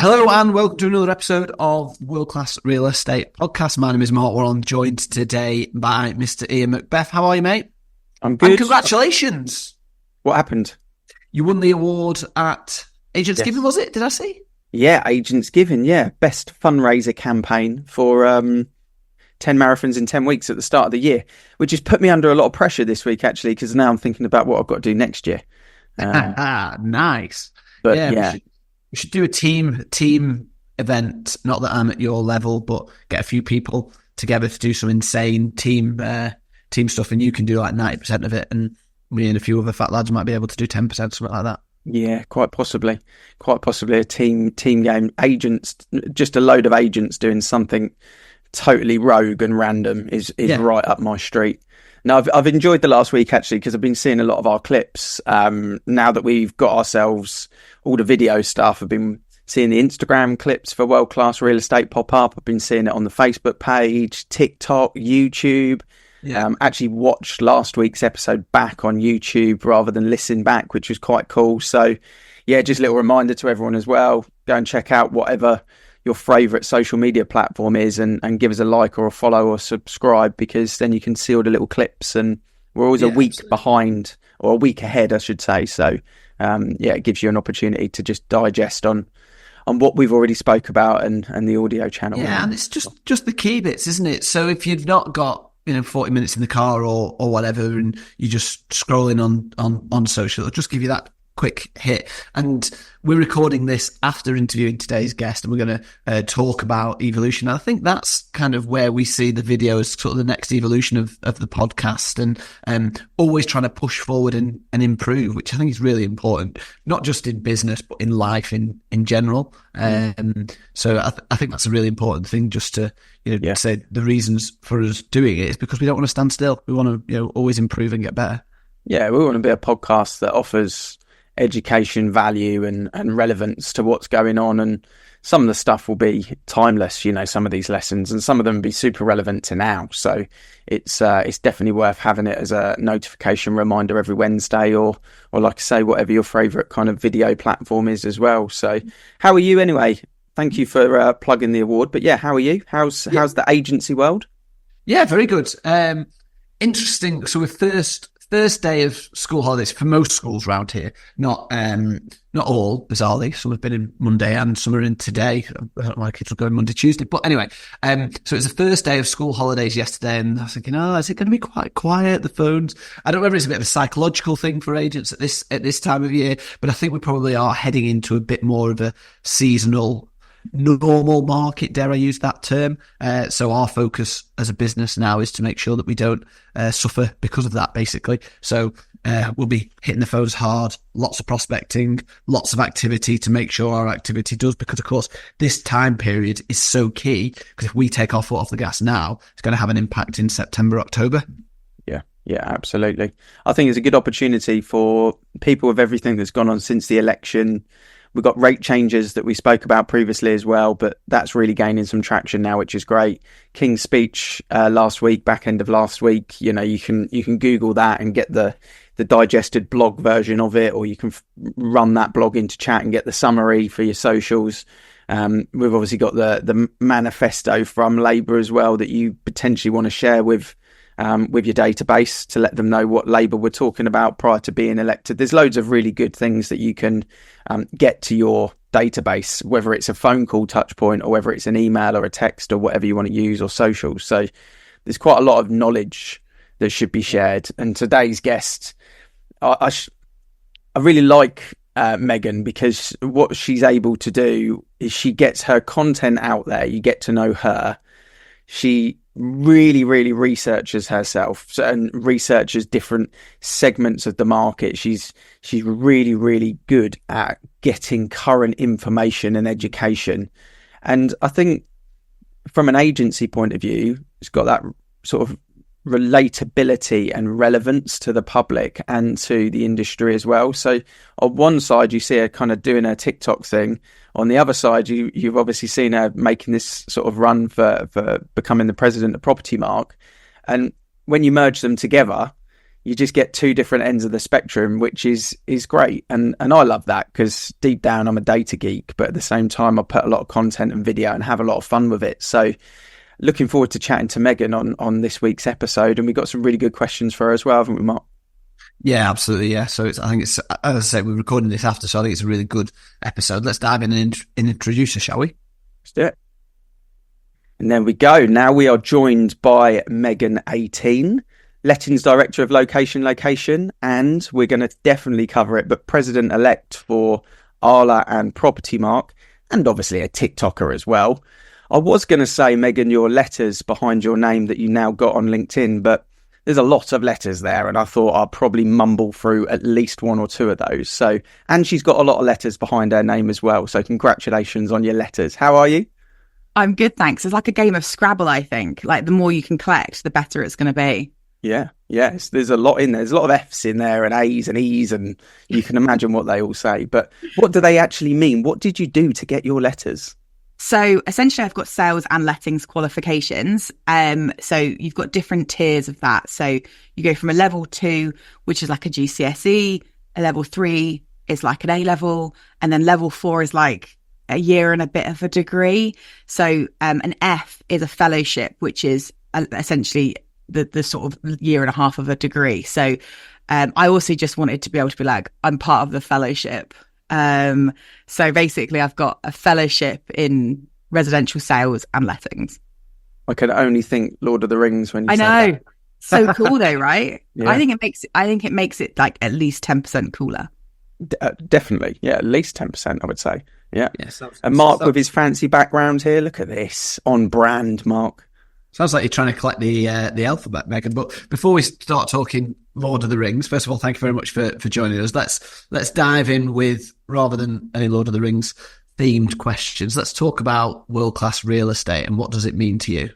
Hello and welcome to another episode of World Class Real Estate Podcast. My name is Mark Warren, joined today by Mr. Ian Macbeth. How are you, mate? I'm good. And congratulations. What happened? You won the award at Agents Giving, was it? Did I see? Yeah, Agents Giving, yeah. Best fundraiser campaign for 10 marathons in 10 weeks at the start of the year, which has put me under a lot of pressure this week, actually, because now I'm thinking about what I've got to do next year. Nice. But we should do a team event. Not that I'm at your level, but get a few people together to do some insane team stuff, and you can do like 90% of it, and me and a few other fat lads might be able to do 10%, something like that. Yeah, quite possibly a team game. Agents, just a load of agents doing something totally rogue and random is right up my street. Now, I've enjoyed the last week, actually, because I've been seeing a lot of our clips. Now that we've got ourselves all the video stuff, I've been seeing the Instagram clips for World Class Real Estate pop up. I've been seeing it on the Facebook page, TikTok, YouTube. Actually watched last week's episode back on YouTube rather than listen back, which was quite cool. So, yeah, just a little reminder to everyone as well. Go and check out whatever your favourite social media platform is and give us a like or a follow or subscribe, because then you can see all the little clips, and we're always a week behind, or a week ahead, I should say. So, it gives you an opportunity to just digest on what we've already spoke about and the audio channel. Yeah, and it's just the key bits, isn't it? So if you've not got 40 minutes in the car or whatever, and you're just scrolling on social, it'll just give you that quick hit. And we're recording this after interviewing today's guest, and we're going to talk about evolution. I think that's kind of where we see the video as sort of the next evolution of the podcast, and always trying to push forward and improve, which I think is really important, not just in business, but in life in general. So I think that's a really important thing, just to say the reasons for us doing it is because we don't want to stand still. We want to always improve and get better. Yeah, we want to be a podcast that offers education, value and relevance to what's going on, and some of the stuff will be timeless, some of these lessons, and some of them will be super relevant to now. So it's definitely worth having it as a notification reminder every Wednesday, or like I say, whatever your favorite kind of video platform is as well. So how are you anyway? Thank you for plugging the award, but how are you? How's the agency world? Yeah, very good. Interesting. So we're first day of school holidays for most schools around here. Not all, bizarrely. Some have been in Monday and some are in today. I don't know why kids will go in Monday, Tuesday. But anyway, so it's the first day of school holidays yesterday, and I was thinking, is it going to be quite quiet, the phones? I don't know whether it's a bit of a psychological thing for agents at this time of year, but I think we probably are heading into a bit more of a seasonal, normal market, dare I use that term. So our focus as a business now is to make sure that we don't suffer because of that, basically. So we'll be hitting the phones hard, lots of prospecting, lots of activity to make sure our activity does, because of course this time period is so key, because if we take our foot off the gas now, it's going to have an impact in September, October. Yeah, absolutely. I think it's a good opportunity for people with everything that's gone on since the election. We've got rate changes that we spoke about previously as well, but that's really gaining some traction now, which is great. King's speech last week, back end of last week, you can Google that and get the digested blog version of it, or you can run that blog into chat and get the summary for your socials. We've obviously got the manifesto from Labour as well that you potentially want to share with your database to let them know what Labour were talking about prior to being elected. There's loads of really good things that you can get to your database, whether it's a phone call touch point or whether it's an email or a text or whatever you want to use, or socials. So there's quite a lot of knowledge that should be shared. And today's guest, I really like Megan, because what she's able to do is she gets her content out there. You get to know her. She really researches herself and researches different segments of the market. She's really good at getting current information and education, and I think from an agency point of view, it's got that sort of relatability and relevance to the public and to the industry as well. So on one side you see her kind of doing her TikTok thing, on the other side you've obviously seen her making this sort of run for becoming the president of Propertymark, and when you merge them together, you just get two different ends of the spectrum, which is great. And I love that, because deep down I'm a data geek, but at the same time I put a lot of content and video and have a lot of fun with it. So looking forward to chatting to Megan on this week's episode, and we got some really good questions for her as well, haven't we, Mark? Yeah, absolutely. Yeah. So I think it's, as I say, we're recording this after, so I think it's a really good episode. Let's dive in and introduce her, shall we? Let's do it. And there we go. Now we are joined by Megan 18, Lettings Director of Location, and we're going to definitely cover it, but President-elect for ARLA and Propertymark, and obviously a TikToker as well. I was going to say, Megan, your letters behind your name that you now got on LinkedIn, but there's a lot of letters there, and I thought I'd probably mumble through at least one or two of those. So, and she's got a lot of letters behind her name as well. So congratulations on your letters. How are you? I'm good, thanks. It's like a game of Scrabble, I think. Like, the more you can collect, the better it's going to be. Yeah. There's a lot in there. There's a lot of F's in there, and A's and E's, and you can imagine what they all say. But what do they actually mean? What did you do to get your letters? So essentially, I've got sales and lettings qualifications. So you've got different tiers of that. So you go from a level 2, which is like a GCSE, a level 3 is like an A level, and then level 4 is like a year and a bit of a degree. So an F is a fellowship, which is essentially the sort of year and a half of a degree. So I also just wanted to be able to be like, I'm part of the fellowship. So basically I've got a fellowship in residential sales and lettings. I can only think Lord of the Rings when you I said know. that. So cool though, right? Yeah. I think it makes it like at least 10% cooler. Definitely. Yeah, at least 10%, I would say. Yeah. Yes. And Mark with his fancy background here. Look at this. On brand, Mark. Sounds like you're trying to collect the alphabet, Megan. But before we start talking Lord of the Rings, first of all, thank you very much for joining us. Let's dive in with, rather than any Lord of the Rings themed questions, let's talk about world-class real estate and what does it mean to you?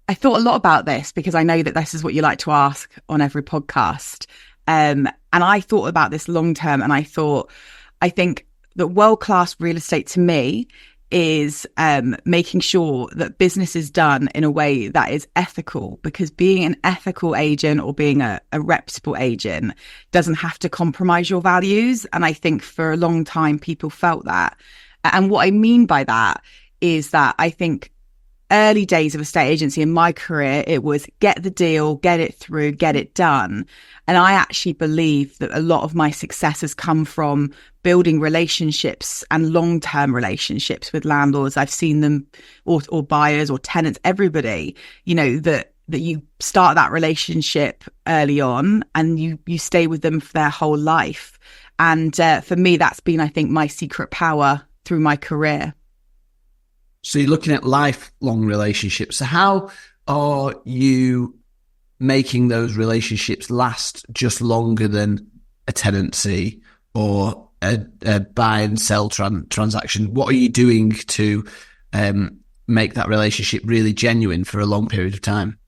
I thought a lot about this because I know that this is what you like to ask on every podcast. And I thought about this long term, and I think that world-class real estate to me is making sure that business is done in a way that is ethical, because being an ethical agent or being a reputable agent doesn't have to compromise your values. And I think for a long time, people felt that. And what I mean by that is that I think early days of estate agency in my career, it was get the deal, get it through, get it done. And I actually believe that a lot of my success has come from building relationships and long-term relationships with landlords. I've seen them, or buyers or tenants, everybody, that you start that relationship early on and you stay with them for their whole life. And for me, that's been, I think, my secret power through my career. So you're looking at lifelong relationships. So how are you making those relationships last just longer than a tenancy or a buy and sell transaction? What are you doing to make that relationship really genuine for a long period of time?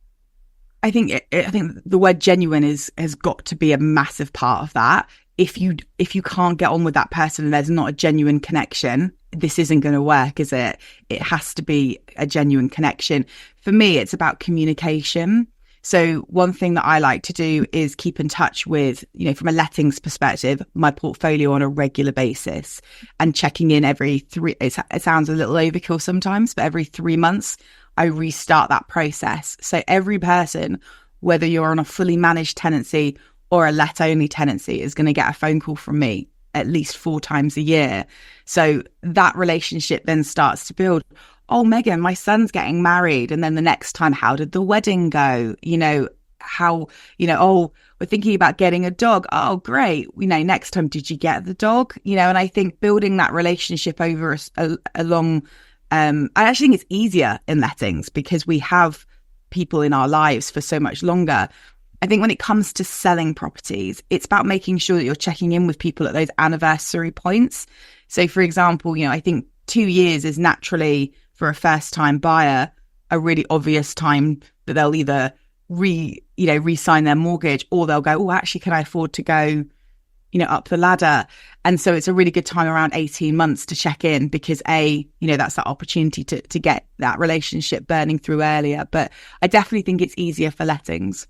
I think the word genuine has got to be a massive part of that. If you can't get on with that person and there's not a genuine connection, this isn't going to work, is it? It has to be a genuine connection. For me, it's about communication. So one thing that I like to do is keep in touch with, from a lettings perspective, my portfolio on a regular basis, and checking in every it sounds a little overkill sometimes, but every 3 months, I restart that process. So every person, whether you're on a fully managed tenancy or a let-only tenancy, is going to get a phone call from me at least 4 times a year. So that relationship then starts to build. Oh, Megan, my son's getting married. And then the next time, how did the wedding go? Oh, we're thinking about getting a dog. Oh, great. Next time, did you get the dog? And I think building that relationship over a long, I actually think it's easier in lettings because we have people in our lives for so much longer. I think when it comes to selling properties, it's about making sure that you're checking in with people at those anniversary points. So, for example, I think 2 years is naturally, for a first-time buyer, a really obvious time that they'll either re-sign their mortgage, or they'll go, oh, actually, can I afford to go, up the ladder? And so it's a really good time around 18 months to check in because that's that opportunity to get that relationship burning through earlier. But I definitely think it's easier for lettings.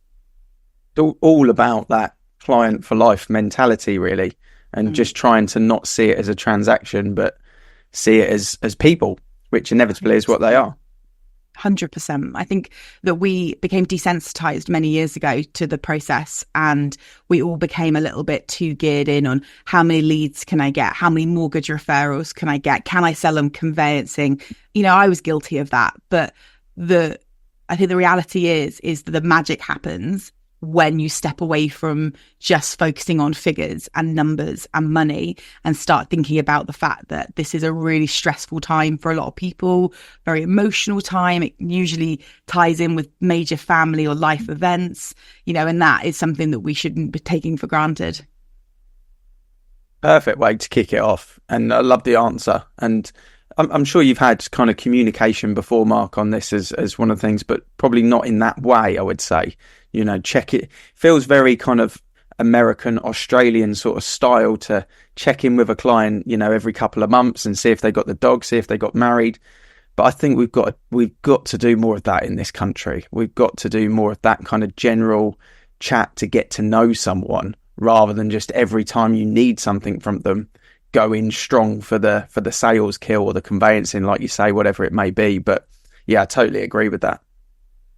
all about that client for life mentality, really, and just trying to not see it as a transaction, but see it as people, which inevitably is what they are. 100%. I think that we became desensitized many years ago to the process, and we all became a little bit too geared in on how many leads can I get? How many mortgage referrals can I get? Can I sell them conveyancing? I was guilty of that. But I think the reality is that the magic happens when you step away from just focusing on figures and numbers and money and start thinking about the fact that this is a really stressful time for a lot of people, very emotional time. It usually ties in with major family or life events, and that is something that we shouldn't be taking for granted. Perfect way to kick it off. And I love the answer. And I'm sure you've had kind of communication before, Mark, on this as one of the things, but probably not in that way, I would say. Check it. Feels very kind of American, Australian sort of style to check in with a client, every couple of months and see if they got the dog, see if they got married. But I think we've got to do more of that in this country. We've got to do more of that kind of general chat to get to know someone, rather than just every time you need something from them, go in strong for the sales kill or the conveyancing, like you say, whatever it may be. But yeah, I totally agree with that.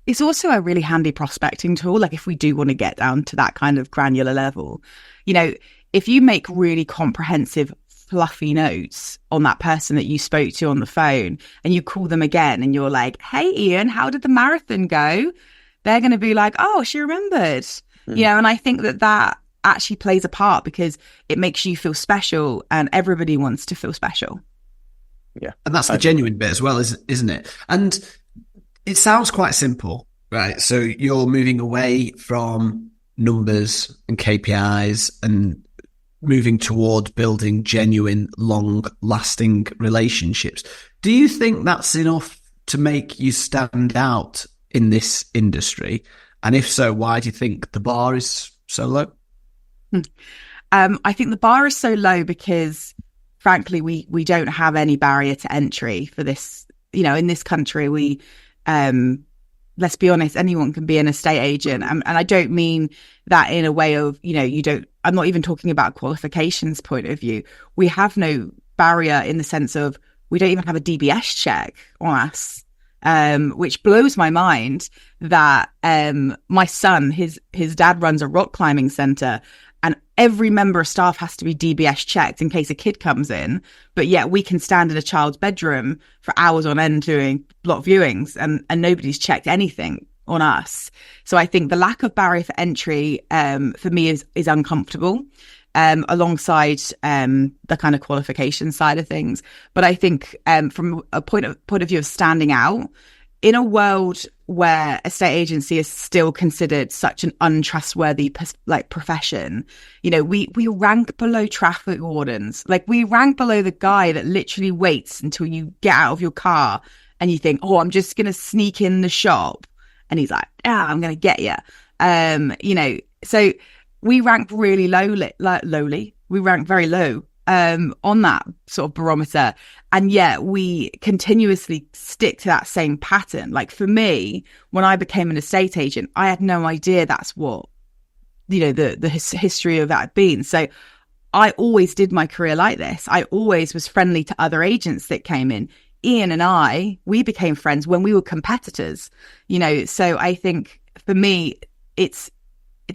It's also a really handy prospecting tool. Like if we do want to get down to that kind of granular level, if you make really comprehensive, fluffy notes on that person that you spoke to on the phone, and you call them again and you're like, hey, Ian, how did the marathon go? They're going to be like, oh, she remembered, and I think that actually plays a part, because it makes you feel special, and everybody wants to feel special. Yeah. And that's the genuine bit as well, isn't it? And it sounds quite simple, right? So you're moving away from numbers and KPIs and moving toward building genuine, long-lasting relationships. Do you think that's enough to make you stand out in this industry? And if so, why do you think the bar is so low? I think the bar is so low because, frankly, we don't have any barrier to entry for this. In this country, we let's be honest, anyone can be an estate agent. And I don't mean that in a way of, I'm not even talking about qualifications point of view. We have no barrier in the sense of we don't even have a DBS check on us, which blows my mind that my son, his dad runs a rock climbing centre, and every member of staff has to be DBS checked in case a kid comes in. But yet we can stand in a child's bedroom for hours on end doing block viewings, and nobody's checked anything on us. So I think the lack of barrier for entry for me is uncomfortable, alongside the kind of qualification side of things. But I think from a point of view of standing out, in a world where estate agency is still considered such an untrustworthy profession, we rank below traffic wardens. Like, we rank below the guy that literally waits until you get out of your car and you think, oh, I'm just going to sneak in the shop. And he's like, I'm going to get you. So we rank really lowly. We rank very low on that sort of barometer. And yet we continuously stick to that same pattern. Like, for me, when I became an estate agent, I had no idea that's what, the history of that had been. So I always did my career like this. I always was friendly to other agents that came in. Ian and we became friends when we were competitors, so I think for me, it's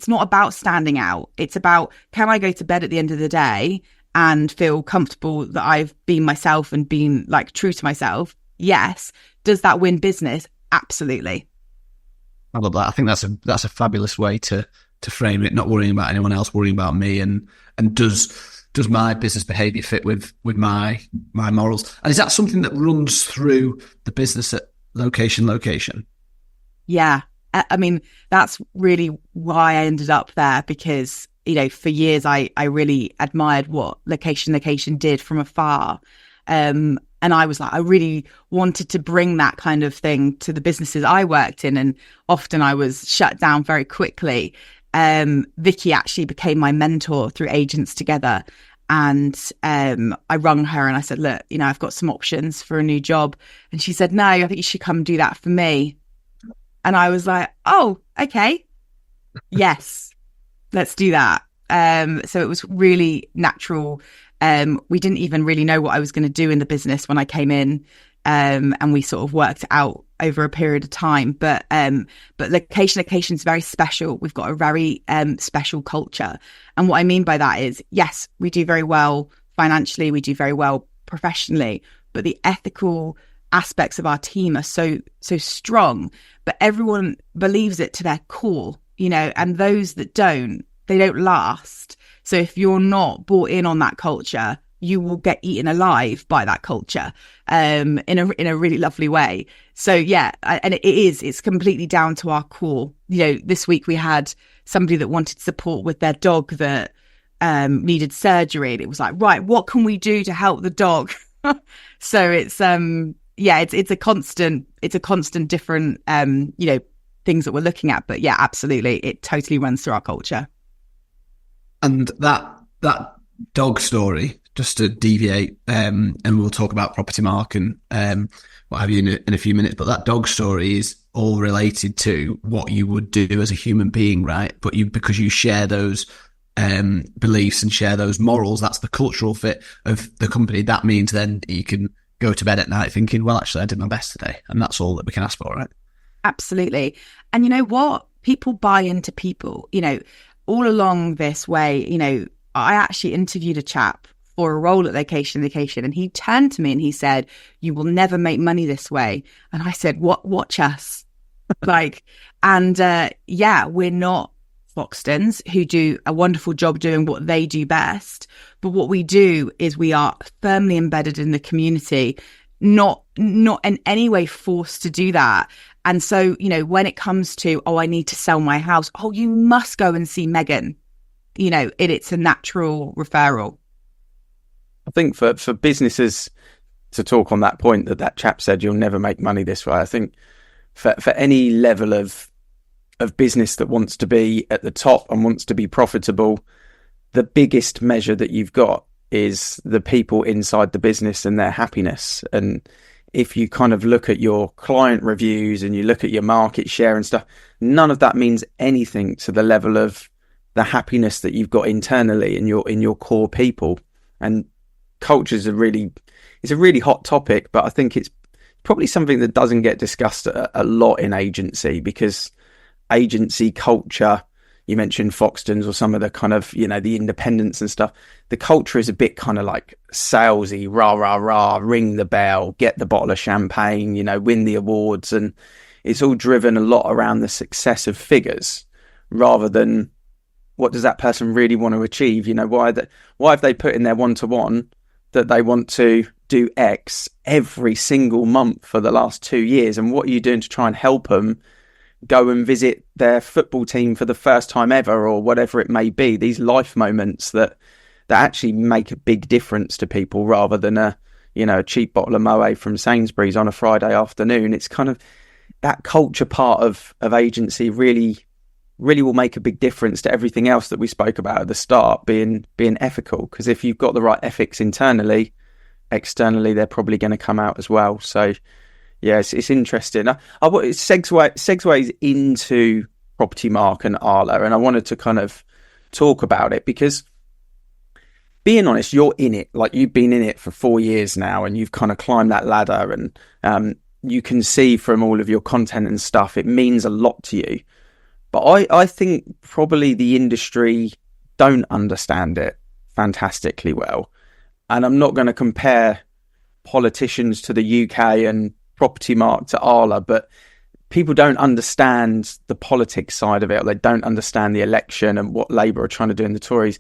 not about standing out. It's about, can I go to bed at the end of the day and feel comfortable that I've been myself and been true to myself? Yes. Does that win business? Absolutely. I love that. I think that's a fabulous way to frame it. Not worrying about anyone else, worrying about me, and does my business behaviour fit with my morals? And is that something that runs through the business at location? Yeah. I mean, that's really why I ended up there, because for years, I really admired what location did from afar. And I was like, I really wanted to bring that kind of thing to the businesses I worked in. And often I was shut down very quickly. Vicky actually became my mentor through Agents Together. And I rung her and I said, look, I've got some options for a new job. And she said, no, I think you should come do that for me. And I was like, oh, okay. Yes, let's do that. So it was really natural. We didn't even really know what I was going to do in the business when I came in. And we sort of worked it out over a period of time. But location is very special. We've got a very special culture. And what I mean by that is, yes, we do very well financially, we do very well professionally, but the ethical aspects of our team are so strong. But everyone believes it to their core, and those that don't, they don't last. So if you're not bought in on that culture, you will get eaten alive by that culture in a really lovely way. So yeah, and it's completely down to our core. This week we had somebody that wanted support with their dog that needed surgery, and it was like, right, what can we do to help the dog? So it's it's a constant different things that we're looking at. But yeah, absolutely, it totally runs through our culture. And that dog story, just to deviate, and we'll talk about Propertymark and what have you in a few minutes, but that dog story is all related to what you would do as a human being, right? But because you share those beliefs and share those morals, that's the cultural fit of the company. That means then you can go to bed at night thinking, well, actually, I did my best today. And that's all that we can ask for, right? Absolutely. And you know what? People buy into people, all along this way. I actually interviewed a chap for a role at Location, and he turned to me and he said, "You will never make money this way." And I said, "What? Watch us." We're not Foxtons who do a wonderful job doing what they do best. But what we do is we are firmly embedded in the community, not in any way forced to do that. And so, when it comes to, I need to sell my house, you must go and see Megan. It's a natural referral. I think for businesses to talk on that point that chap said, you'll never make money this way. I think for any level of business that wants to be at the top and wants to be profitable, the biggest measure that you've got is the people inside the business and their happiness. And if you kind of look at your client reviews and you look at your market share and stuff, none of that means anything to the level of the happiness that you've got internally in your core people. And culture is a really hot topic, but I think it's probably something that doesn't get discussed a lot in agency, because agency culture, you mentioned Foxtons or some of the kind of, the independents and stuff. The culture is a bit kind of like salesy, rah, rah, rah, ring the bell, get the bottle of champagne, win the awards. And it's all driven a lot around the success of figures rather than what does that person really want to achieve? Why have they put in their one-to-one that they want to do X every single month for the last 2 years? And what are you doing to try and help them go and visit their football team for the first time ever, or whatever it may be? These life moments that actually make a big difference to people, rather than a cheap bottle of Moët from Sainsbury's on a Friday afternoon. It's kind of that culture part of agency really will make a big difference to everything else that we spoke about at the start, being ethical. Because if you've got the right ethics internally, externally they're probably going to come out as well. So yeah, it's interesting. It segues into Propertymark and ARLA, and I wanted to kind of talk about it because, being honest, you're in it. Like, you've been in it for 4 years now, and you've kind of climbed that ladder, and you can see from all of your content and stuff, it means a lot to you. But I think probably the industry don't understand it fantastically well. And I'm not going to compare politicians to the UK and Propertymark to ARLA, but people don't understand the politics side of it. Or they don't understand the election and what Labour are trying to do in the Tories.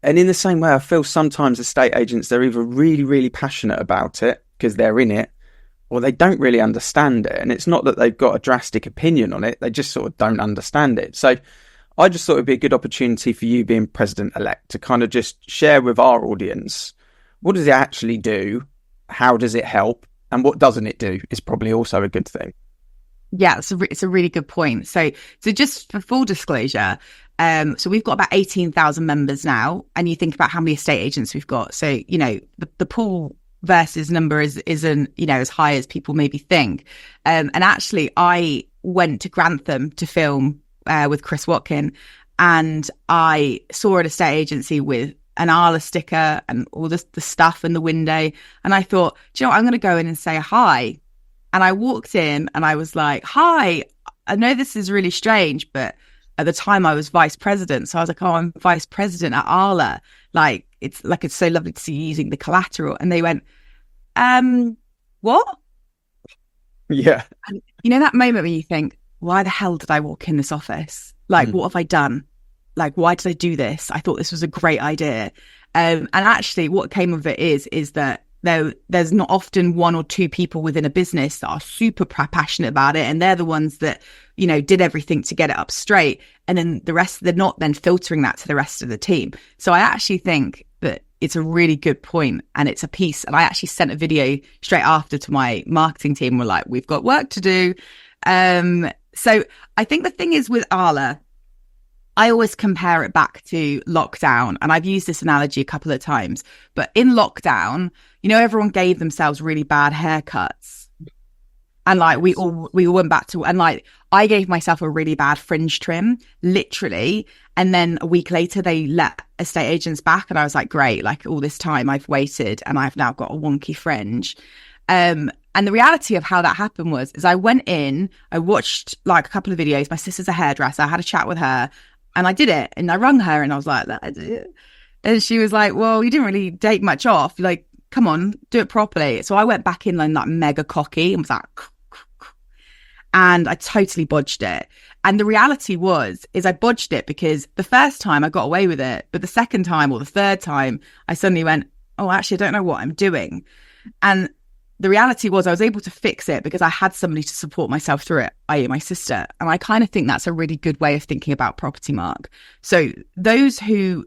And in the same way, I feel sometimes estate agents, they're either really, really passionate about it because they're in it, or they don't really understand it. And it's not that they've got a drastic opinion on it, they just sort of don't understand it. So I just thought it'd be a good opportunity for you, being president-elect, to kind of just share with our audience, what does it actually do? How does it help? And what doesn't it do is probably also a good thing. Yeah, it's a really good point. So just for full disclosure, so we've got about 18,000 members now, and you think about how many estate agents we've got. So, the pool versus number isn't as high as people maybe think. And actually, I went to Grantham to film with Chris Watkin, and I saw an estate agency with an ARLA sticker and all the stuff in the window. And I thought, do you know what? I'm going to go in and say hi. And I walked in and I was like, hi, I know this is really strange, but at the time I was vice president. So I was like, oh, I'm vice president at ARLA. It's so lovely to see you using the collateral. And they went, what? Yeah. And you know that moment when you think, why the hell did I walk in this office? What have I done? Why did I do this? I thought this was a great idea. And actually what came of it is that there's not often one or two people within a business that are super passionate about it. And they're the ones that, did everything to get it up straight. And then the rest, they're not then filtering that to the rest of the team. So I actually think that it's a really good point, and it's a piece. And I actually sent a video straight after to my marketing team. We're like, we've got work to do. So I think the thing is with ARLA, I always compare it back to lockdown. And I've used this analogy a couple of times, but in lockdown, everyone gave themselves really bad haircuts. And we all went back to, and I gave myself a really bad fringe trim, literally. And then a week later, they let estate agents back. And I was like, great, all this time I've waited and I've now got a wonky fringe. And the reality of how that happened is I went in, I watched a couple of videos. My sister's a hairdresser. I had a chat with her and I did it. And I rung her and I was like, and she was like, well, you didn't really take much off. Come on, do it properly. So I went back in mega cocky and was like, and I totally bodged it. And the reality is I bodged it because the first time I got away with it, but the second time or the third time, I suddenly went, oh, actually, I don't know what I'm doing. And the reality was I was able to fix it because I had somebody to support myself through it, i.e. my sister. And I kind of think that's a really good way of thinking about Propertymark. So those who,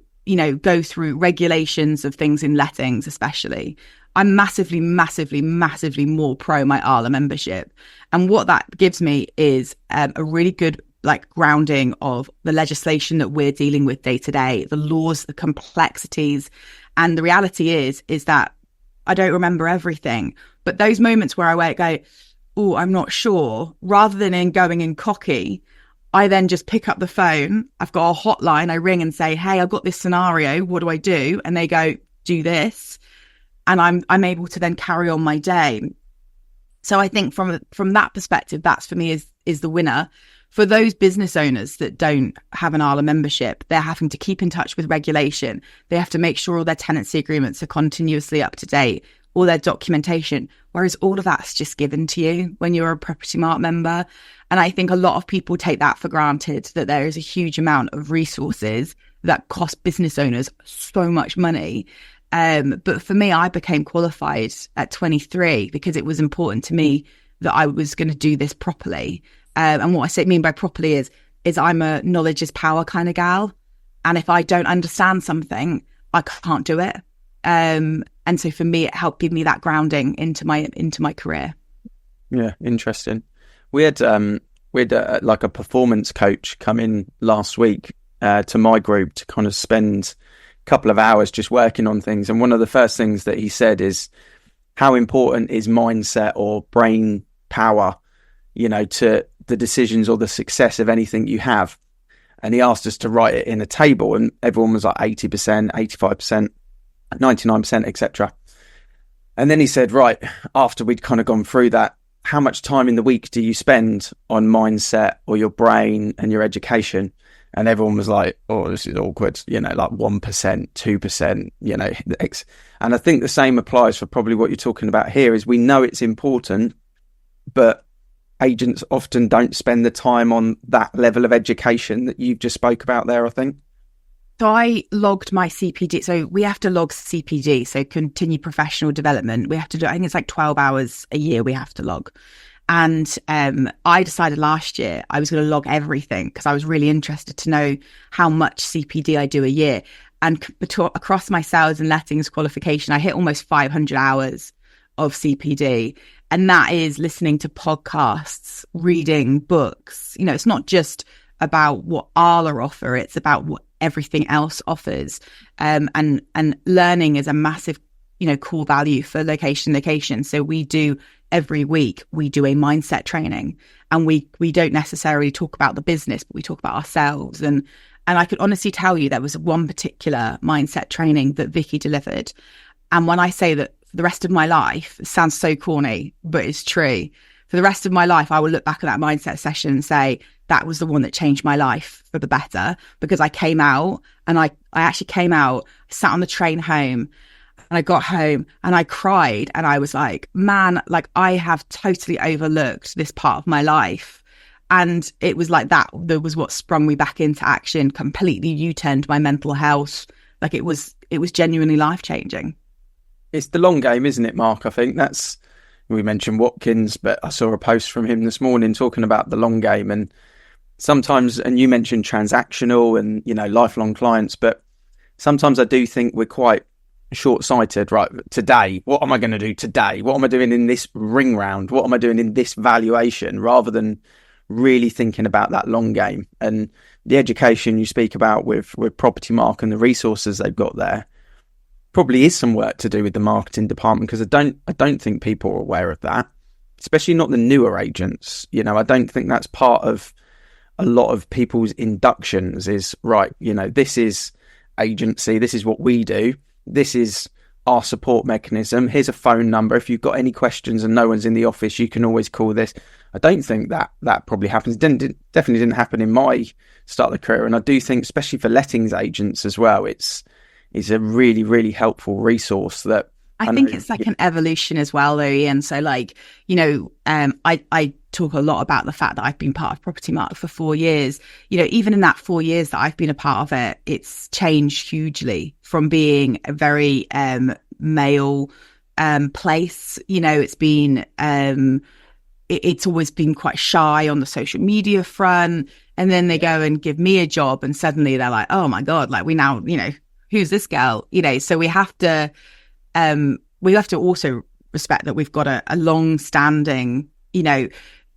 go through regulations of things in lettings, especially, I'm massively, massively, massively more pro my ARLA membership. And what that gives me is a really good grounding of the legislation that we're dealing with day to day, the laws, the complexities. And the reality is that I don't remember everything, but those moments where I go, oh, I'm not sure, rather than going in cocky, I then just pick up the phone. I've got a hotline. I ring and say, hey, I've got this scenario. What do I do? And they go, do this. And I'm able to then carry on my day. So I think from that perspective, that's for me is the winner. For those business owners that don't have an ARLA membership, they're having to keep in touch with regulation. They have to make sure all their tenancy agreements are continuously up to date, all their documentation, whereas all of that's just given to you when you're a Propertymark member. And I think a lot of people take that for granted, that there is a huge amount of resources that cost business owners so much money. But for me, I became qualified at 23 because it was important to me that I was going to do this properly. And what I mean by properly is I'm a knowledge is power kind of gal. And if I don't understand something, I can't do it. And so for me, it helped give me that grounding into my career. Yeah, interesting. We had a performance coach come in last week to my group to kind of spend a couple of hours just working on things. And one of the first things that he said is how important is mindset or brain power, to the decisions or the success of anything you have. And he asked us to write it in a table, and everyone was like 80%, 85%, 99%, etc. And then he said, right, after we'd kind of gone through that, how much time in the week do you spend on mindset or your brain and your education? And everyone was like, oh, this is awkward, 1%, 2%, And I think the same applies for probably what you're talking about here is we know it's important, but agents often don't spend the time on that level of education that you've just spoke about there, I think. So I logged my CPD. So we have to log CPD, so continued professional development. We have to do, I think it's 12 hours a year we have to log. And I decided last year I was going to log everything because I was really interested to know how much CPD I do a year. And across my sales and lettings qualification, I hit almost 500 hours of CPD. And that is listening to podcasts, reading books. It's not just about what ARLA offer, it's about what everything else offers. And learning is a massive core value for location. So every week we do a mindset training, and we don't necessarily talk about the business, but we talk about ourselves. And I could honestly tell you there was one particular mindset training that Vicky delivered. And when I say that for the rest of my life, it sounds so corny, but it's true. For the rest of my life, I will look back at that mindset session and say, that was the one that changed my life for the better, because I came out and I actually came out, sat on the train home, and I got home and I cried, and I was like, man, like I have totally overlooked this part of my life. And it was like that was what sprung me back into action, completely U-turned my mental health. Like it was genuinely life-changing. It's the long game, isn't it, Mark? I think we mentioned Watkins, but I saw a post from him this morning talking about the long game. And sometimes, and you mentioned transactional and, lifelong clients, but sometimes I do think we're quite short-sighted, right? Today, what am I going to do today? What am I doing in this ring round? What am I doing in this valuation? Rather than really thinking about that long game. And the education you speak about with Propertymark and the resources they've got there probably is some work to do with the marketing department, because I don't think people are aware of that, especially not the newer agents. I don't think that's part of a lot of people's inductions is, right, this is agency, this is what we do, this is our support mechanism, here's a phone number, if you've got any questions and no one's in the office, you can always call this. I don't think that probably happens. Definitely didn't happen in my start of the career. And I do think, especially for lettings agents as well, it's a really, really helpful resource that I think it's like an evolution as well, though, Ian. So like, I talk a lot about the fact that I've been part of Propertymark for 4 years. Even in that 4 years that I've been a part of it, it's changed hugely from being a very male place. It's been it's always been quite shy on the social media front. And then they go and give me a job, and suddenly they're like, oh my God, like we now, who's this girl? So we have to also respect that we've got a long-standing,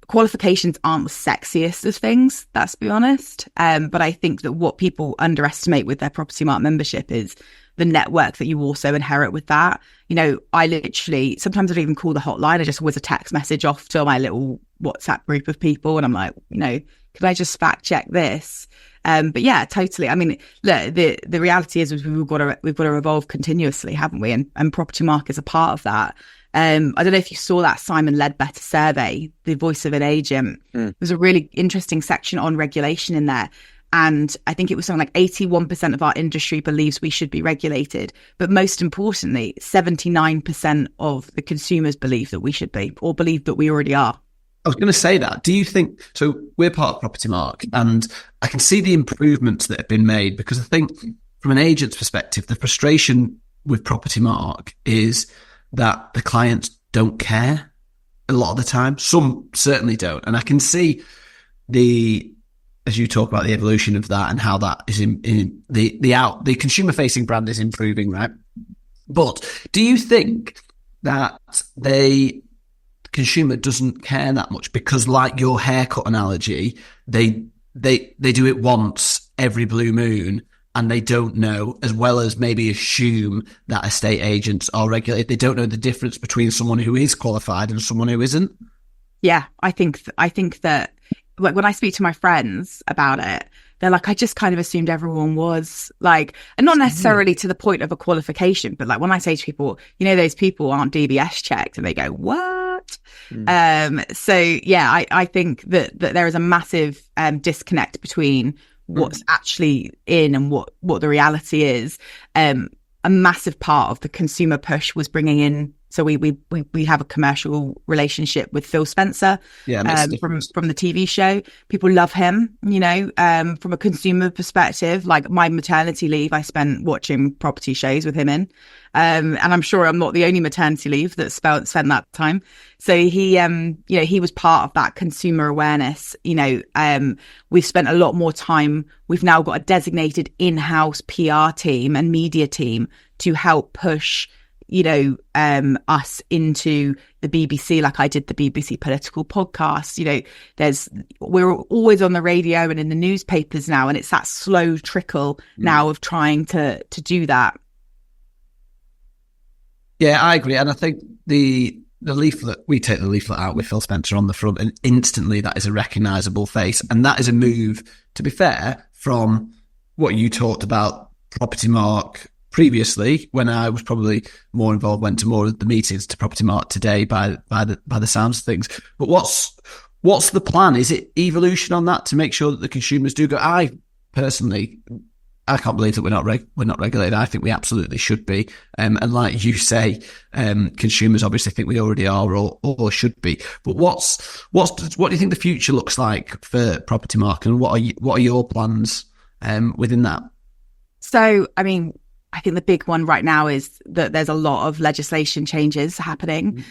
qualifications aren't the sexiest of things, let's be honest. But I think that what people underestimate with their Propertymark membership is the network that you also inherit with that. I literally, sometimes I don't even call the hotline. I just whiz a text message off to my little WhatsApp group of people. And I'm like, could I just fact check this? But yeah, totally. I mean, look, the reality is we've got to evolve continuously, haven't we? And Propertymark is a part of that. I don't know if you saw that Simon Ledbetter survey, The Voice of an Agent. There's a really interesting section on regulation in there. And I think it was something like 81% of our industry believes we should be regulated. But most importantly, 79% of the consumers believe that we should be, or believe that we already are. I was going to say that. Do you think, so we're part of Propertymark, and I can see the improvements that have been made, because I think from an agent's perspective, the frustration with Propertymark is that the clients don't care a lot of the time. Some certainly don't. And I can see as you talk about the evolution of that and how that is in the consumer facing brand is improving, right? But do you think that the consumer doesn't care that much because, like your haircut analogy, they do it once every blue moon, and they don't know, as well as maybe assume that estate agents are regulated. They don't know the difference between someone who is qualified and someone who isn't. Yeah, I think that like when I speak to my friends about it, they're like, I just kind of assumed everyone was like, and not necessarily to the point of a qualification, but like when I say to people, those people aren't DBS checked, and they go, what? So yeah, I think that there is a massive disconnect between what's actually in and what the reality is. A massive part of the consumer push was bringing in. So we have a commercial relationship with Phil Spencer, from the TV show. People love him, from a consumer perspective. Like my maternity leave, I spent watching property shows with him in, and I'm sure I'm not the only maternity leave that spent that time. So he was part of that consumer awareness. We've spent a lot more time. We've now got a designated in-house PR team and media team to help push us into the BBC, like I did the BBC political podcast. We're always on the radio and in the newspapers now, and it's that slow trickle now of trying to do that. Yeah, I agree. And I think the leaflet, we take the leaflet out with Phil Spencer on the front, and instantly that is a recognisable face. And that is a move, to be fair, from what you talked about, Propertymark previously, when I was probably more involved, went to more of the meetings, to Propertymark today by the sounds of things. But what's the plan? Is it evolution on that to make sure that the consumers do go? I personally, I can't believe that we're not regulated. I think we absolutely should be. And like you say, consumers obviously think we already are or should be. But what do you think the future looks like for Propertymark, and what are your plans within that? So, I mean, I think the big one right now is that there's a lot of legislation changes happening.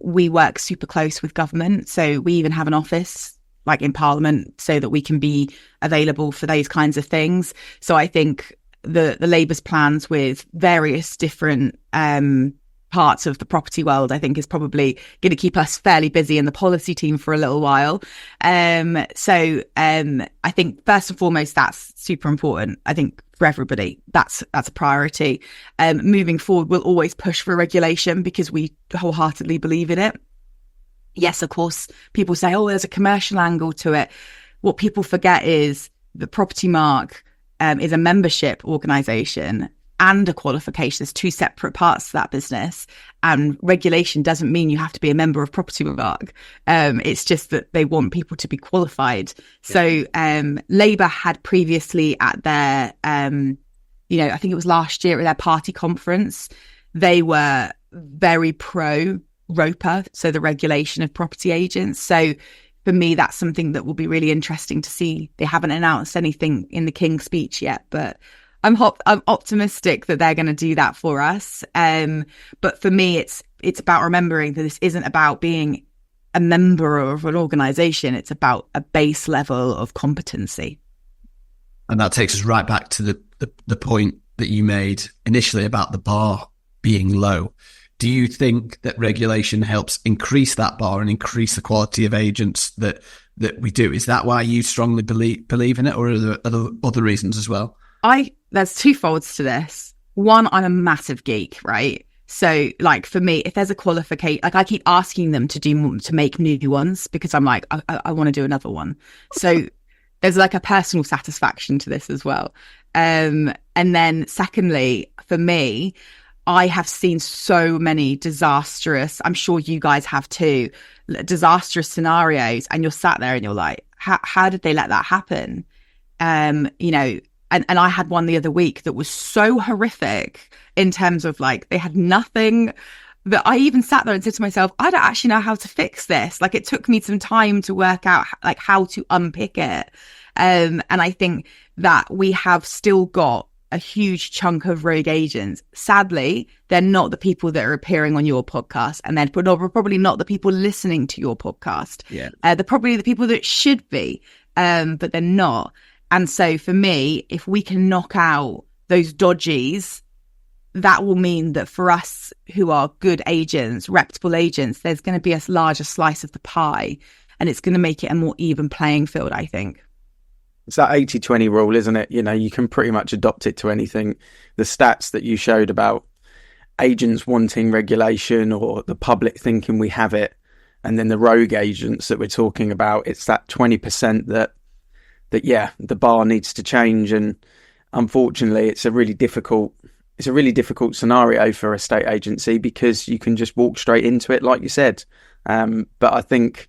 We work super close with government. So we even have an office like in Parliament so that we can be available for those kinds of things. So I think the Labour's plans with various different parts of the property world, I think, is probably going to keep us fairly busy in the policy team for a little while. So I think first and foremost, that's super important. I think for everybody, that's a priority. Moving forward, we'll always push for regulation because we wholeheartedly believe in it. Yes, of course, people say, oh, there's a commercial angle to it. What people forget is the Propertymark is a membership organisation and a qualification. There's two separate parts to that business. And regulation doesn't mean you have to be a member of Propertymark. It's just that they want people to be qualified. Yeah. So Labour had previously at their, I think it was last year at their party conference, they were very pro ROPA, so the regulation of property agents. So for me, that's something that will be really interesting to see. They haven't announced anything in the King's speech yet, but I'm optimistic that they're going to do that for us. But for me, it's about remembering that this isn't about being a member of an organisation. It's about a base level of competency. And that takes us right back to the point that you made initially about the bar being low. Do you think that regulation helps increase that bar and increase the quality of agents that we do? Is that why you strongly believe in it, or are there other reasons as well? There's two folds to this. One, I'm a massive geek, right? So like for me, if there's a qualification, like I keep asking them to make new ones because I'm like, I want to do another one. So there's like a personal satisfaction to this as well. And then secondly, for me, I have seen so many disastrous, I'm sure you guys have too, disastrous scenarios. And you're sat there and you're like, how did they let that happen? And I had one the other week that was so horrific in terms of like, they had nothing that I even sat there and said to myself, I don't actually know how to fix this. Like it took me some time to work out like how to unpick it. And I think that we have still got a huge chunk of rogue agents. Sadly, they're not the people that are appearing on your podcast, and they're probably not the people listening to your podcast. Yeah, they're probably the people that should be, but they're not. And so for me, if we can knock out those dodgies, that will mean that for us who are good agents, reputable agents, there's going to be a larger slice of the pie, and it's going to make it a more even playing field, I think. It's that 80-20 rule, isn't it? You can pretty much adopt it to anything. The stats that you showed about agents wanting regulation or the public thinking we have it, and then the rogue agents that we're talking about, it's that 20% that the bar needs to change. And unfortunately, it's a really difficult scenario for a state agency because you can just walk straight into it, like you said. But I think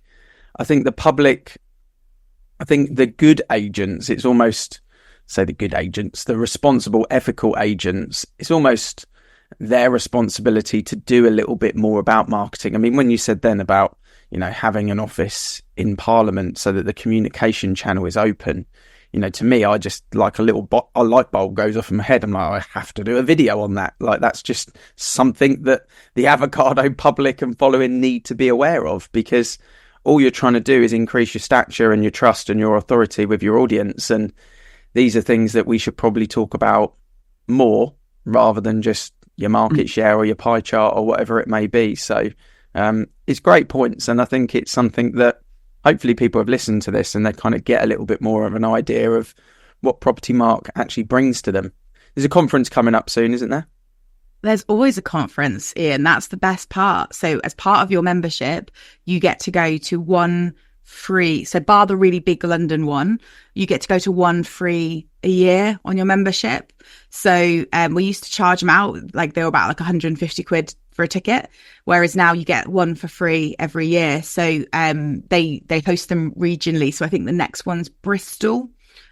the public, I think the good agents, it's almost, say the good agents, the responsible, ethical agents, it's almost their responsibility to do a little bit more about marketing. I mean, when you said then about, having an office in Parliament so that the communication channel is open, to me, I just like a light bulb goes off in my head. I'm like, I have to do a video on that. Like, that's just something that the avocado public and following need to be aware of, because all you're trying to do is increase your stature and your trust and your authority with your audience. And these are things that we should probably talk about more rather than just your market share or your pie chart or whatever it may be. So it's great points. And I think it's something that hopefully people have listened to this and they kind of get a little bit more of an idea of what Propertymark actually brings to them. There's a conference coming up soon, isn't there? There's always a conference, Ian. That's the best part. So as part of your membership, you get to go to one free, so bar the really big London one, you get to go to one free a year on your membership. So we used to charge them out, like they were about like 150 quid for a ticket, whereas now you get one for free every year. So they host them regionally. So I think the next one's Bristol.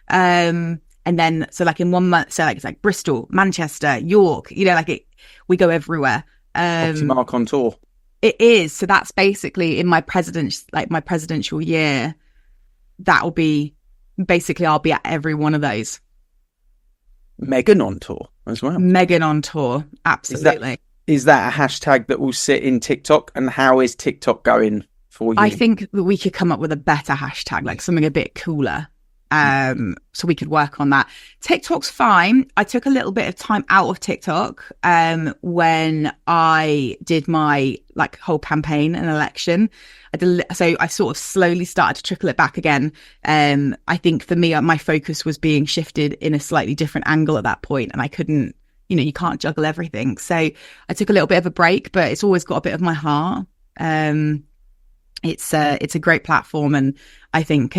And then, so like in 1 month, so like it's like Bristol, Manchester, York, we go everywhere. Propertymark on tour. It is. So that's basically in my presidential year. That will be basically, I'll be at every one of those. Meghan on tour as well. Meghan on tour. Absolutely. Is that a hashtag that will sit in TikTok? And how is TikTok going for you? I think that we could come up with a better hashtag, like something a bit cooler. So we could work on that. TikTok's fine. I took a little bit of time out of TikTok when I did my like whole campaign and election. So I sort of slowly started to trickle it back again. I think for me, my focus was being shifted in a slightly different angle at that point, and I couldn't, you can't juggle everything. So I took a little bit of a break, but it's always got a bit of my heart. It's a great platform, and I think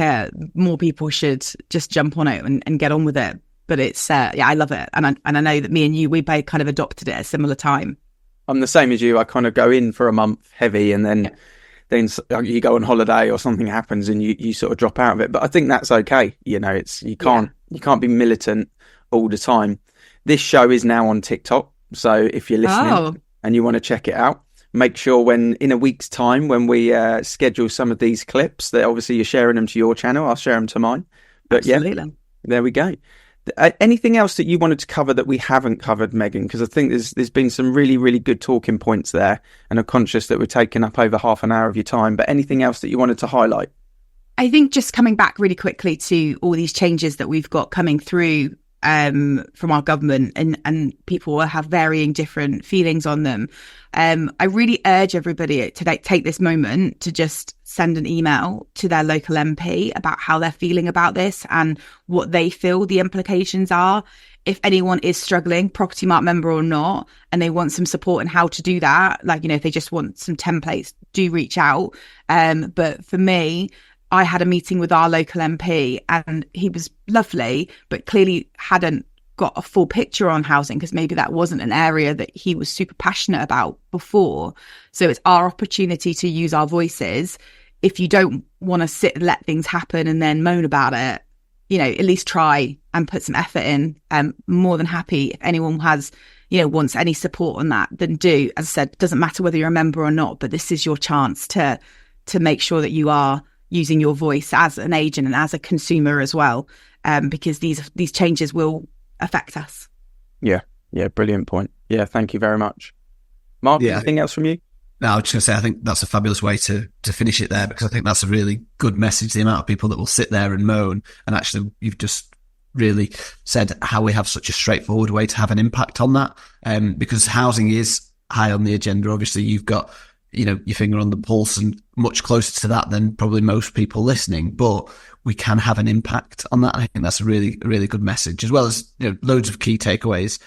more people should just jump on it and get on with it. But it's I love it, and I know that me and you, we both kind of adopted it at a similar time. I'm the same as you. I kind of go in for a month heavy, and then you go on holiday or something happens, and you sort of drop out of it. But I think that's okay. It's you can't be militant all the time. This show is now on TikTok, so if you're listening and you want to check it out, make sure in a week's time, when we schedule some of these clips, that obviously you're sharing them to your channel. I'll share them to mine. But absolutely. Yeah, there we go. Anything else that you wanted to cover that we haven't covered, Megan? Because I think there's been some really, really good talking points there, and I'm conscious that we're taking up over half an hour of your time. But anything else that you wanted to highlight? I think just coming back really quickly to all these changes that we've got coming through from our government, and people will have varying different feelings on them. I really urge everybody to take this moment to just send an email to their local MP about how they're feeling about this and what they feel the implications are. If anyone is struggling, Propertymark member or not, and they want some support in how to do that, if they just want some templates, do reach out. But for me, I had a meeting with our local MP, and he was lovely, but clearly hadn't got a full picture on housing, because maybe that wasn't an area that he was super passionate about before. So it's our opportunity to use our voices. If you don't want to sit and let things happen and then moan about it, at least try and put some effort in. I'm more than happy if anyone has, wants any support on that, then do. As I said, it doesn't matter whether you're a member or not, but this is your chance to make sure that you are using your voice as an agent and as a consumer as well, because these changes will affect us. Yeah, brilliant point. Yeah, thank you very much. Mark, anything else from you? No, I was just going to say, I think that's a fabulous way to finish it there, because I think that's a really good message. The amount of people that will sit there and moan, and actually you've just really said how we have such a straightforward way to have an impact on that, because housing is high on the agenda. Obviously, you've got your finger on the pulse and much closer to that than probably most people listening, but we can have an impact on that. I think that's a really, really good message, as well as loads of key takeaways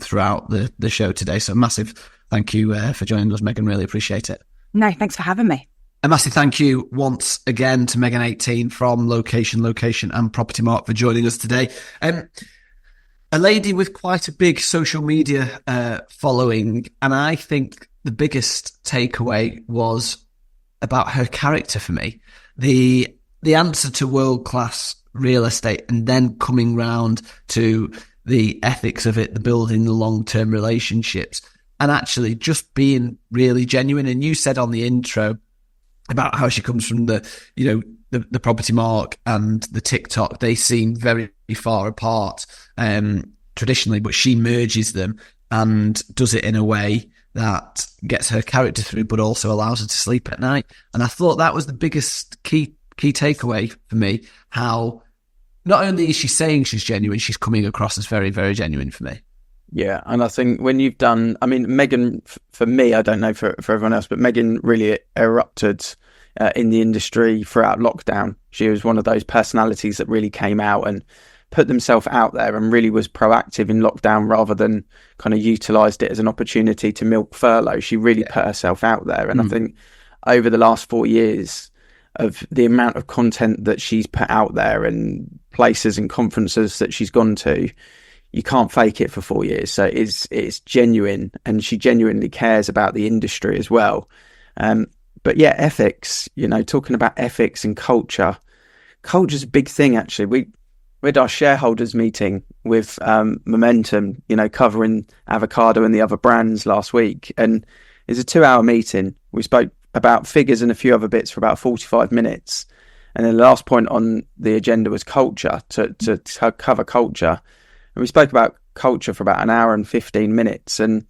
throughout the show today. So massive thank you for joining us, Megan. Really appreciate it. No, thanks for having me. A massive thank you once again to Megan 18 from Location and Propertymark for joining us today. A lady with quite a big social media following, and I think the biggest takeaway was about her character for me. The answer to world-class real estate, and then coming round to the ethics of it, the building the long-term relationships, and actually just being really genuine. And you said on the intro about how she comes from the Propertymark and the TikTok. They seem very far apart traditionally, but she merges them and does it in a way that gets her character through, but also allows her to sleep at night. And I thought that was the biggest key takeaway for me, how not only is she saying she's genuine, she's coming across as very, very genuine for me. Yeah, and I think when you've done, Megan, for me, I don't know for everyone else, but Megan really erupted in the industry throughout lockdown. She was one of those personalities that really came out, and put themselves out there and really was proactive in lockdown rather than kind of utilised it as an opportunity to milk furlough. She really put herself out there. And I think over the last 4 years of the amount of content that she's put out there and places and conferences that she's gone to, you can't fake it for 4 years. So it's genuine, and she genuinely cares about the industry as well. But yeah, ethics, talking about ethics and culture. Culture's a big thing, actually. We had our shareholders meeting with Momentum, covering Avocado and the other brands last week. And it's a 2-hour meeting. We spoke about figures and a few other bits for about 45 minutes. And then the last point on the agenda was culture, to cover culture. And we spoke about culture for about an hour and 15 minutes. And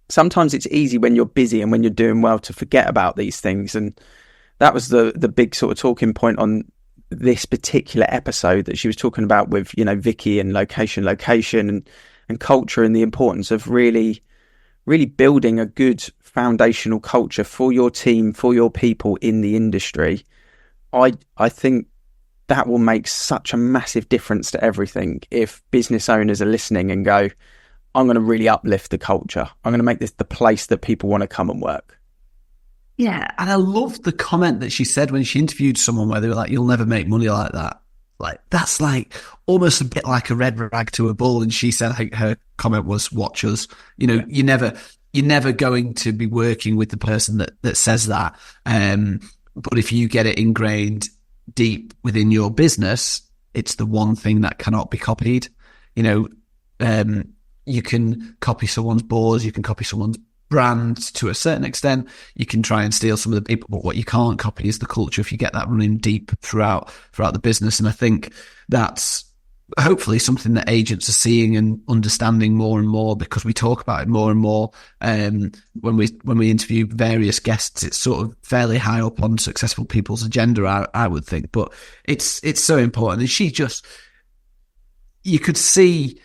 sometimes it's easy when you're busy and when you're doing well to forget about these things. And that was the big sort of talking point on this particular episode that she was talking about with, Vicky, and location and culture, and the importance of really, really building a good foundational culture for your team, for your people in the industry. I think that will make such a massive difference to everything if business owners are listening and go, I'm going to really uplift the culture. I'm going to make this the place that people want to come and work. Yeah, and I love the comment that she said when she interviewed someone where they were like, you'll never make money like that. Like, that's like almost a bit like a red rag to a bull. And she said, I think her comment was, watch us. You're never going to be working with the person that says that. But if you get it ingrained deep within your business, it's the one thing that cannot be copied. You can copy someone's boards, you can copy someone's brand to a certain extent, you can try and steal some of the people, but what you can't copy is the culture if you get that running deep throughout the business. And I think that's hopefully something that agents are seeing and understanding more and more, because we talk about it more and more. When we interview various guests, it's sort of fairly high up on successful people's agenda, I would think, but it's so important. And you could see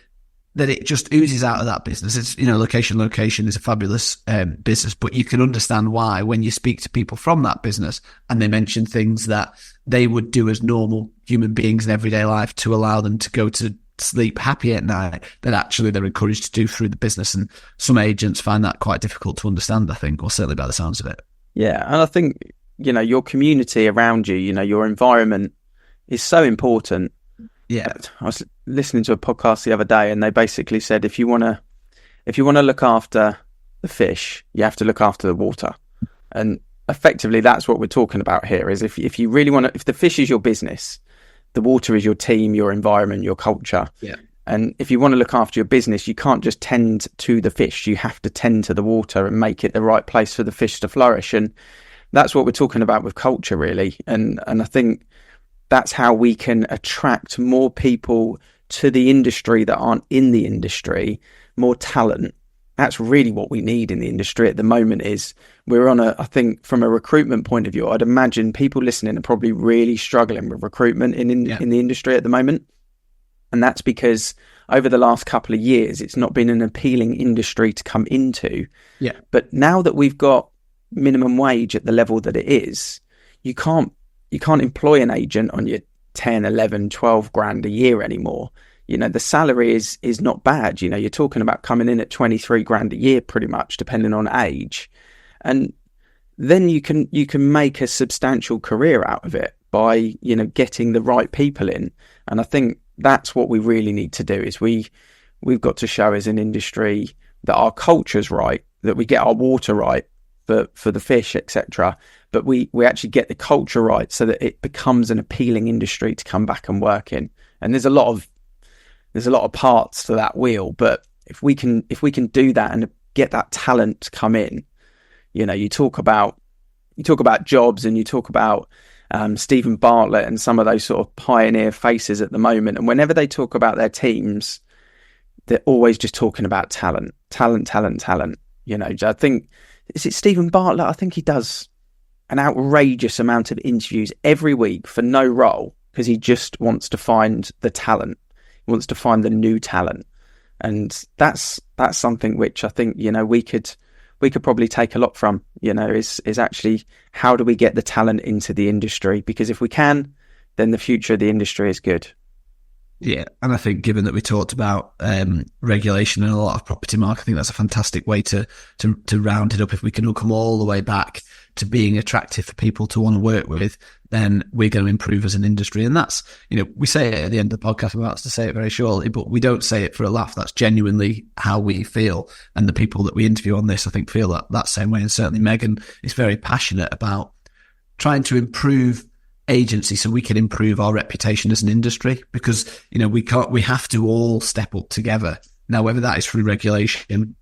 that it just oozes out of that business. It's, location is a fabulous business, but you can understand why when you speak to people from that business and they mention things that they would do as normal human beings in everyday life to allow them to go to sleep happy at night, that actually they're encouraged to do through the business. And some agents find that quite difficult to understand, I think, or certainly by the sounds of it. Yeah. And I think, your community around you, your environment is so important. Yeah, I was listening to a podcast the other day, and they basically said if you want to look after the fish, you have to look after the water. And effectively, that's what we're talking about here. Is if you really want to, if the fish is your business, the water is your team, your environment, your culture. Yeah. And if you want to look after your business, you can't just tend to the fish. You have to tend to the water and make it the right place for the fish to flourish. And that's what we're talking about with culture, really. And I think that's how we can attract more people to the industry that aren't in the industry, more talent. That's really what we need in the industry at the moment. Is we're on I think from a recruitment point of view, I'd imagine people listening are probably really struggling with recruitment in the industry at the moment. And that's because over the last couple of years, it's not been an appealing industry to come into. Yeah. But now that we've got minimum wage at the level that it is, you can't employ an agent on your 10, 11, 12 grand a year anymore. The salary is not bad. You're talking about coming in at 23 grand a year, pretty much, depending on age. And then you can make a substantial career out of it by, getting the right people in. And I think that's what we really need to do is we've got to show as an industry that our culture's right, that we get our water right for the fish, etc. But we actually get the culture right so that it becomes an appealing industry to come back and work in. And there's a lot of parts to that wheel, but if we can do that and get that talent to come in, you talk about jobs, and you talk about Stephen Bartlett and some of those sort of pioneer faces at the moment. And whenever they talk about their teams, they're always just talking about talent. I think, is it Stephen Bartlett? I think he does an outrageous amount of interviews every week for no role, because he just wants to find the talent. He wants to find the new talent. And that's something which I think, we could probably take a lot from, is actually how do we get the talent into the industry? Because if we can, then the future of the industry is good. Yeah, and I think given that we talked about regulation and a lot of property market, I think that's a fantastic way to round it up. If we can come all the way back to being attractive for people to want to work with, then we're going to improve as an industry. And that's, we say it at the end of the podcast, we're about to say it very shortly, but we don't say it for a laugh. That's genuinely how we feel. And the people that we interview on this, I think, feel that same way. And certainly Megan is very passionate about trying to improve agency so we can improve our reputation as an industry, because we have to all step up together now, whether that is through regulation,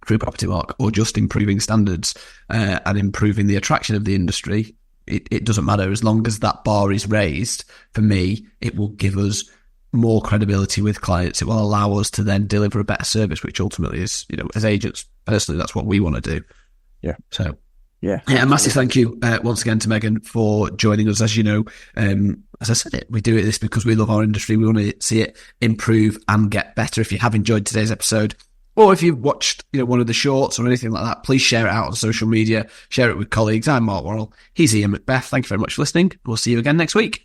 through Propertymark, or just improving standards and improving the attraction of the industry. It doesn't matter, as long as that bar is raised. For me, it will give us more credibility with clients. It will allow us to then deliver a better service, which ultimately is, as agents, personally, that's what we want to do. So Yeah, a massive thank you once again to Megan for joining us. As you know, as I said, we do this because we love our industry. We want to see it improve and get better. If you have enjoyed today's episode, or if you've watched one of the shorts or anything like that, please share it out on social media. Share it with colleagues. I'm Mark Worrell. He's Ian Macbeth. Thank you very much for listening. We'll see you again next week.